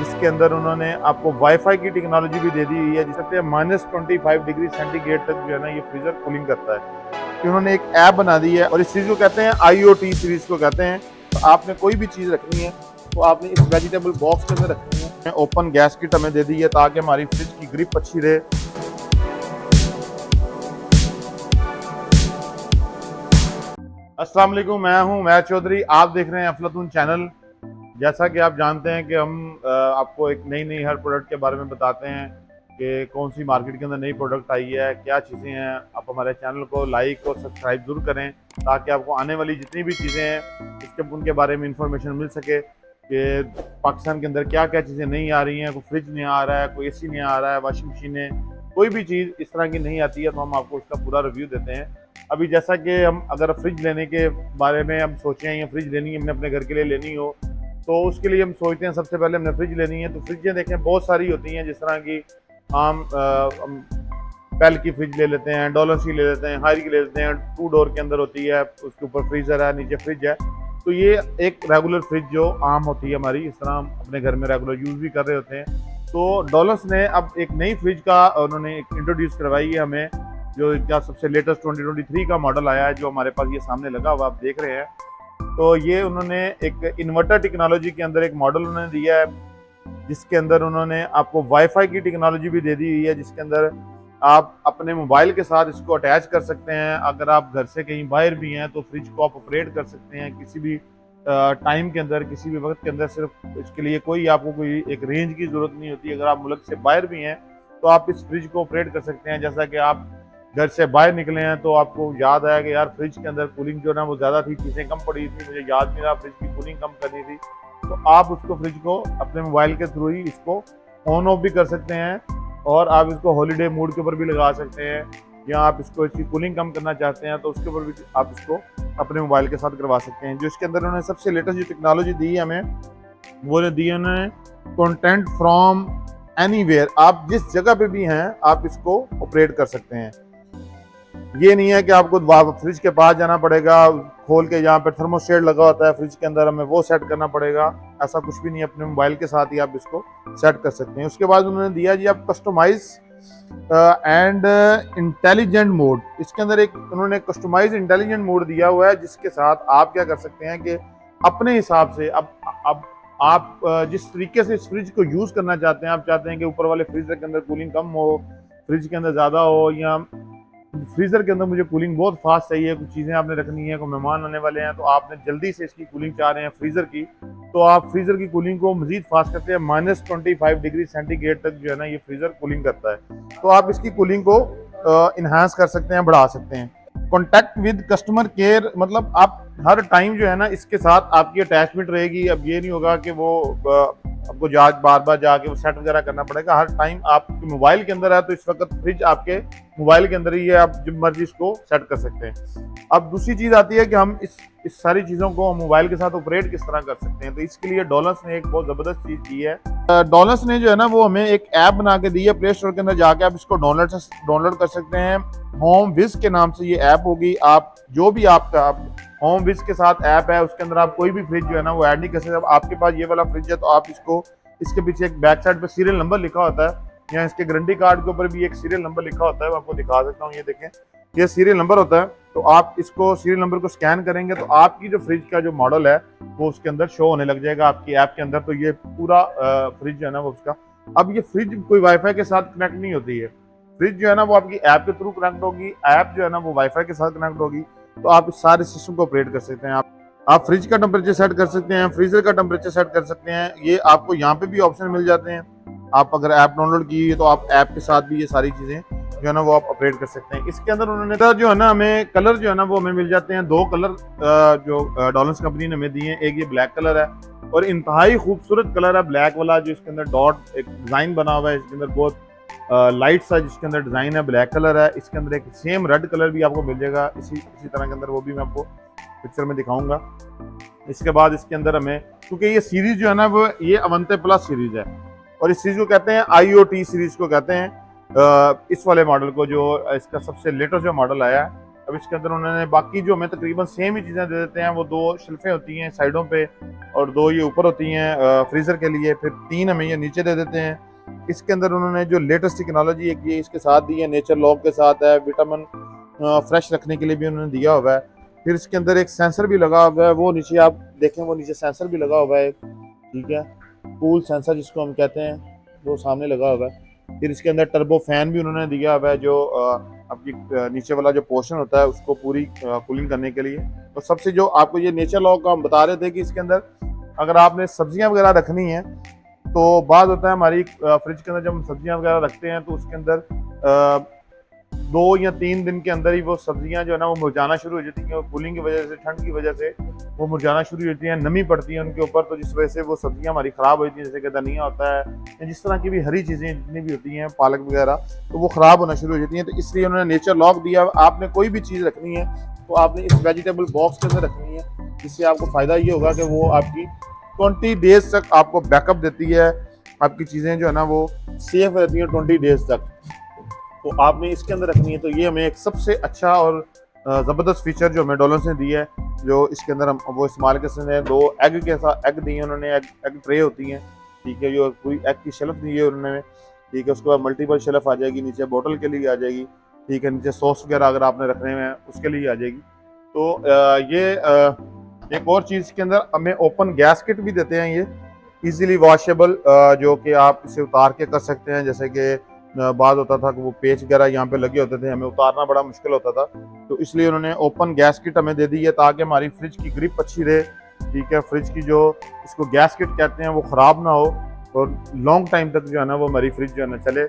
जिसके अंदर उन्होंने आपको वाईफाई की टेक्नोलॉजी भी दे दी हुई है, जिससे -25 डिग्री सेंटीग्रेड तक जो है ना ये फ्रीजर कूलिंग करता है। कि उन्होंने एक ऐप बना दी है और इस चीज़ को कहते हैं IoT सीरीज को कहते हैं। तो आपने कोई भी चीज़ रखनी है तो आपने इस वेजिटेबल बॉक्स के अंदर रखनी है। ओपन गैस किट हमें दे दी है ताकि हमारी फ्रिज की ग्रिप अच्छी रहे। अस्सलाम वालेकुम, मैं हूं उमैर चौधरी, आप देख रहे हैं अफलातून चैनल। जैसा कि आप जानते हैं कि हम आपको एक नई हर प्रोडक्ट के बारे में बताते हैं कि कौन सी मार्केट के अंदर नई प्रोडक्ट आई है, क्या चीज़ें हैं। आप हमारे चैनल को लाइक और सब्सक्राइब ज़रूर करें ताकि आपको आने वाली जितनी भी चीज़ें हैं उनके बारे में इंफॉर्मेशन मिल सके कि पाकिस्तान के अंदर क्या क्या चीज़ें नहीं आ रही हैं। कोई फ्रिज नहीं आ रहा है, कोई AC नहीं आ रहा है, वॉशिंग मशीनें, कोई भी चीज़ इस तरह की नहीं आती है तो हम आपको उसका पूरा रिव्यू देते हैं। अभी जैसा कि हम अगर फ्रिज लेने के बारे में हम सोचें या फ्रिज लेनी है, हमने अपने घर के लिए लेनी हो तो उसके लिए हम सोचते हैं सबसे पहले हमने फ्रिज लेनी है। तो फ्रिजें देखें बहुत सारी होती हैं, जिस तरह की हम पेल की फ्रिज ले लेते हैं, डॉलर्स की ले लेते हैं, हायर की ले लेते हैं, 2 डोर के अंदर होती है, उसके ऊपर फ्रीजर है, नीचे फ्रिज है। तो ये एक रेगुलर फ्रिज जो आम होती है हमारी, इस तरह हम अपने घर में रेगुलर यूज़ भी कर रहे होते हैं। तो डॉलर्स ने अब एक नई फ्रिज का उन्होंने इंट्रोड्यूस करवाई है हमें, जो इनका सबसे लेटेस्ट 2023 का मॉडल आया है, जो हमारे पास ये सामने लगा हुआ आप देख रहे हैं। तो ये उन्होंने एक इन्वर्टर टेक्नोलॉजी के अंदर एक मॉडल उन्होंने दिया है, जिसके अंदर उन्होंने आपको वाईफाई की टेक्नोलॉजी भी दे दी हुई है, जिसके अंदर आप अपने मोबाइल के साथ इसको अटैच कर सकते हैं। अगर आप घर से कहीं बाहर भी हैं तो फ्रिज को आप ऑपरेट कर सकते हैं किसी भी टाइम के अंदर, किसी भी वक्त के अंदर। सिर्फ इसके लिए आपको कोई एक रेंज की ज़रूरत नहीं होती। अगर आप मुल्क से बाहर भी हैं तो आप इस फ्रिज को ऑपरेट कर सकते हैं। जैसा कि आप घर से बाहर निकले हैं तो आपको याद आया कि यार फ्रिज के अंदर कूलिंग जो है ना वो ज़्यादा थी, चीज़ें कम पड़ी थी, मुझे याद नहीं रहा फ्रिज की कूलिंग कम करनी थी। तो आप उसको फ्रिज को अपने मोबाइल के थ्रू ही इसको ऑन ऑफ भी कर सकते हैं और आप इसको हॉलीडे मोड के ऊपर भी लगा सकते हैं, या आप इसको इसकी कूलिंग कम करना चाहते हैं तो उसके ऊपर भी आप इसको अपने मोबाइल के साथ करवा सकते हैं। जो इसके अंदर उन्होंने सबसे लेटेस्ट जो टेक्नोलॉजी दी है हमें, वो दी है उन्होंने कंटेंट फ्रॉम एनीवेयर। आप जिस जगह पे भी हैं आप इसको ऑपरेट कर सकते हैं। ये नहीं है कि आपको फ्रिज के पास जाना पड़ेगा, खोल के यहाँ पे थर्मोस्टेट लगा होता है फ्रिज के अंदर, हमें वो सेट करना पड़ेगा। ऐसा कुछ भी नहीं है, अपने मोबाइल के साथ ही आप इसको सेट कर सकते हैं। उसके बाद उन्होंने दिया जी आप कस्टमाइज एंड इंटेलिजेंट मोड। इसके अंदर एक उन्होंने कस्टमाइज इंटेलिजेंट मोड दिया हुआ है, जिसके साथ आप क्या कर सकते हैं कि अपने हिसाब से अब आप जिस तरीके से इस फ्रिज को यूज़ करना चाहते हैं, आप चाहते हैं कि ऊपर वाले फ्रीजर के अंदर कूलिंग कम हो, फ्रिज के अंदर ज़्यादा हो, या फ्रीजर के अंदर मुझे कूलिंग बहुत फास्ट चाहिए, कुछ चीज़ें आपने रखनी है, कोई मेहमान आने वाले हैं तो आपने जल्दी से इसकी कूलिंग चाह रहे हैं फ्रीजर की, तो आप फ्रीजर की कूलिंग को मजीद फास्ट करते हैं। -25 डिग्री सेंटीग्रेड तक जो है ना ये फ्रीजर कूलिंग करता है। तो आप इसकी कूलिंग को इन्हांस कर सकते हैं, बढ़ा सकते हैं। कॉन्टैक्ट विद कस्टमर केयर, मतलब आप हर टाइम जो है ना इसके साथ आपकी अटैचमेंट रहेगी। अब ये नहीं होगा कि वो आपको बार बार जाके वो सेट वगैरह करना पड़ेगा। हर टाइम आपके मोबाइल के अंदर है तो इस वक्त फ्रिज आपके मोबाइल के अंदर ही है, आप जब मर्जी इसको सेट कर सकते हैं। अब दूसरी चीज़ आती है कि हम इस सारी चीज़ों को हम मोबाइल के साथ ऑपरेट किस तरह कर सकते हैं। तो इसके लिए डॉलर्स ने एक बहुत ज़बरदस्त चीज़ की है। डॉलर्स ने जो है ना वो हमें एक ऐप बना के दी है, प्ले स्टोर के अंदर जाके आप इसको डाउनलोड कर सकते हैं। होम विज के नाम से ये ऐप होगी। आप जो भी आपका होम विज के साथ ऐप है उसके अंदर आप कोई भी फ्रिज जो है ना वो ऐड नहीं कर सकते। अब आपके पास ये वाला फ्रिज है तो आप इसके पीछे एक बैक साइड पे सीरियल नंबर लिखा होता है, या इसके गारंटी कार्ड के ऊपर भी एक सीरियल नंबर लिखा होता है, मैं आपको दिखा सकता हूँ। ये देखें, ये सीरियल नंबर होता है। तो आप इसको सीरियल नंबर को स्कैन करेंगे तो आपकी जो फ्रिज का जो मॉडल है वो उसके अंदर शो होने लग जाएगा आपकी ऐप के अंदर। तो ये पूरा फ्रिज जो है ना वो उसका, अब ये फ्रिज कोई वाईफाई के साथ कनेक्ट नहीं होती है। फ्रिज जो है ना वो आपकी ऐप के थ्रू कनेक्ट होगी, ऐप जो है ना वो वाईफाई के साथ कनेक्ट होगी। तो आप इस सारे सिस्टम को ऑपरेट कर सकते हैं। आप फ्रिज का टेम्परेचर सेट कर सकते हैं, फ्रीजर का टेम्परेचर सेट कर सकते हैं। ये आपको यहाँ पे भी ऑप्शन मिल जाते हैं। आप अगर ऐप डाउनलोड की है तो आप ऐप के साथ भी ये सारी चीज़ें जो है ना वो आप ऑपरेट कर सकते हैं। इसके अंदर उन्होंने जो है ना हमें कलर जो है ना वो हमें मिल जाते हैं। 2 कलर जो डॉलर्स कंपनी ने हमें दिए हैं। एक ये ब्लैक कलर है और इंतहाई खूबसूरत कलर है ब्लैक वाला, जो इसके अंदर डॉट एक डिज़ाइन बना हुआ है, इसके अंदर बहुत लाइट सा जिसके अंदर डिज़ाइन है, ब्लैक कलर है। इसके अंदर एक सेम रेड कलर भी आपको मिल जाएगा इसी तरह के अंदर, वो भी मैं आपको पिक्चर में दिखाऊंगा। इसके बाद इसके अंदर हमें, क्योंकि ये सीरीज जो है ना वो ये अवंते प्लस सीरीज है और इस सीरीज को कहते हैं IoT सीरीज को कहते हैं। इस वाले मॉडल को, जो इसका सबसे लेटेस्ट जो मॉडल आया है अब इसके अंदर उन्होंने बाकी जो हमें तकरीबन सेम ही चीज़ें दे देते हैं, वो 2 शेल्फें होती हैं साइडों पे और 2 ये ऊपर होती हैं फ्रीज़र के लिए, फिर 3 हमें ये नीचे दे देते हैं। इसके अंदर उन्होंने जो लेटेस्ट टेक्नोलॉजी एक ये इसके साथ दी है, नेचर लॉक के साथ है, विटामिन फ्रेश रखने के लिए भी उन्होंने दिया हुआ है। फिर इसके अंदर एक सेंसर भी लगा हुआ है, वो नीचे आप देखें, वो नीचे सेंसर भी लगा हुआ है, ठीक है, कूल सेंसर जिसको हम कहते हैं, वो सामने लगा हुआ है। फिर इसके अंदर टर्बो फैन भी उन्होंने दिया हुआ है, जो आपकी नीचे वाला जो पोर्शन होता है उसको पूरी कूलिंग करने के लिए। तो सबसे जो आपको ये नेचर लॉक का हम बता रहे थे कि इसके अंदर अगर आपने सब्जियां वगैरह रखनी है, तो बाद होता है हमारी फ्रिज के अंदर जब हम सब्जियां वगैरह रखते हैं तो उसके अंदर 2 या 3 दिन के अंदर ही वो सब्जियां जो है ना वो मुरझाना शुरू हो जाती हैं, कूलिंग की वजह से, ठंड की वजह से वो मुरझाना शुरू हो जाती हैं, नमी पड़ती है उनके ऊपर, तो जिस वजह से वो सब्जियां हमारी ख़राब हो जाती हैं, जैसे कि धनिया होता है या जिस तरह की भी हरी चीज़ें जितनी भी होती हैं, पालक वगैरह, तो वो ख़राब होना शुरू हो जाती हैं। तो इसलिए उन्होंने नेचर लॉक दिया। आपने कोई भी चीज़ रखनी है तो आपने इस वेजिटेबल बॉक्स के अंदर रखनी है, जिससे आपको फ़ायदा ये होगा कि वो आपकी 20 डेज तक आपको बैकअप देती है, आपकी चीज़ें जो है ना वो सेफ रहती हैं 20 डेज तक। तो आपने इसके अंदर रखनी है। तो ये हमें एक सबसे अच्छा और ज़बरदस्त फीचर जो हमें डॉलर ने दी है, जो इसके अंदर हम वो इस्तेमाल कर सकते हैं। 2 एग के साथ एग दिए उन्होंने, एग ट्रे होती हैं, ठीक है, जो पूरी एग की शेल्फ दी है उन्होंने, ठीक है। उसके बाद मल्टीपल शेल्फ आ जाएगी, नीचे बोतल के लिए आ जाएगी, ठीक है, नीचे सॉस वगैरह अगर आपने रखने में उसके लिए आ जाएगी। तो एक और चीज़ के अंदर हमें ओपन गैस्केट भी देते हैं, ये इजीली वॉशेबल, जो कि आप इसे उतार के कर सकते हैं। जैसे कि बाद होता था कि वो पेच वगैरह यहाँ पे लगे होते थे, हमें उतारना बड़ा मुश्किल होता था, तो इसलिए उन्होंने ओपन गैस किट हमें दे दी है ताकि हमारी फ्रिज की ग्रिप अच्छी रहे, ठीक है। फ्रिज की जो इसको गैस किट कहते हैं वो ख़राब ना हो और लॉन्ग टाइम तक जो है ना वो हमारी फ्रिज जो है ना चले।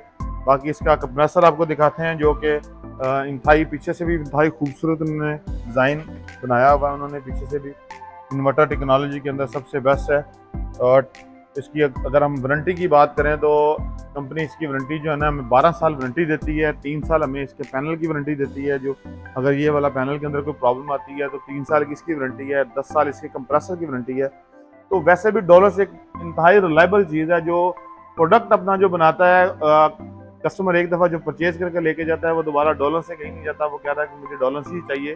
बाकी इसका कंप्रेसर आपको दिखाते हैं, जो कि इंतहाई पीछे से भी इंतहाई खूबसूरत उन्होंने डिज़ाइन बनाया हुआ है, उन्होंने पीछे से भी इन्वर्टर टेक्नोलॉजी के अंदर सबसे बेस्ट है। और इसकी अगर हम वारंटी की बात करें तो कंपनी इसकी वारंटी जो है ना हमें 12 साल वारंटी देती है, 3 साल हमें इसके पैनल की वारंटी देती है। जो अगर ये वाला पैनल के अंदर कोई प्रॉब्लम आती है तो 3 साल की इसकी वारंटी है, 10 साल इसके कंप्रेसर की वारंटी है। तो वैसे भी डॉलर्स एक इंतहाई रिलायबल चीज़ है, जो प्रोडक्ट अपना जो बनाता है, कस्टमर एक दफ़ा जो परचेज करके लेके जाता है वो दोबारा डॉलर्स से कहीं नहीं जाता, वो कहता है कि मुझे डॉलर्स ही चाहिए।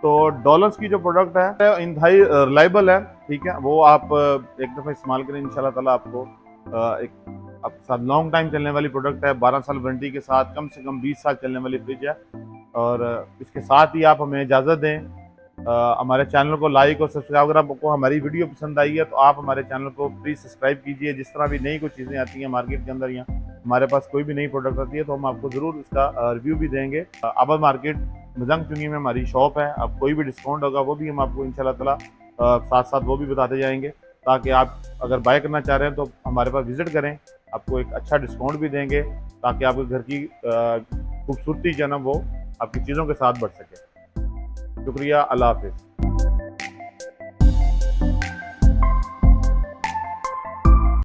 तो डॉलर्स की जो प्रोडक्ट है इंतहाई रिलायबल है, ठीक है। वो आप एक दफ़ा इस्तेमाल करें, इंशाल्लाह ताला आपको एक आपके साथ लॉन्ग टाइम चलने वाली प्रोडक्ट है। 12 साल वारंटी के साथ कम से कम 20 साल चलने वाली फ्रिज है। और इसके साथ ही आप हमें इजाज़त दें, हमारे चैनल को लाइक और सब्सक्राइब, अगर आपको हमारी वीडियो पसंद आई है तो आप हमारे चैनल को प्लीज़ सब्सक्राइब कीजिए। जिस तरह भी नई कोई चीज़ें आती हैं मार्केट के अंदर या हमारे पास कोई भी नई प्रोडक्ट आती है तो हम आपको ज़रूर उसका रिव्यू भी देंगे। आबाद मार्केट मजंग चुंगी में हमारी शॉप है, अब कोई भी डिस्काउंट होगा वो भी हम आपको इंशाल्लाह ताला साथ साथ वो भी बताते जाएंगे, ताकि आप अगर बाय करना चाह रहे हैं तो हमारे पास विज़िट करें, आपको एक अच्छा डिस्काउंट भी देंगे ताकि आपके घर की खूबसूरती जो है ना वो आपकी चीज़ों के साथ बढ़ सके। शुक्रिया, अल्लाह हाफ़िज़।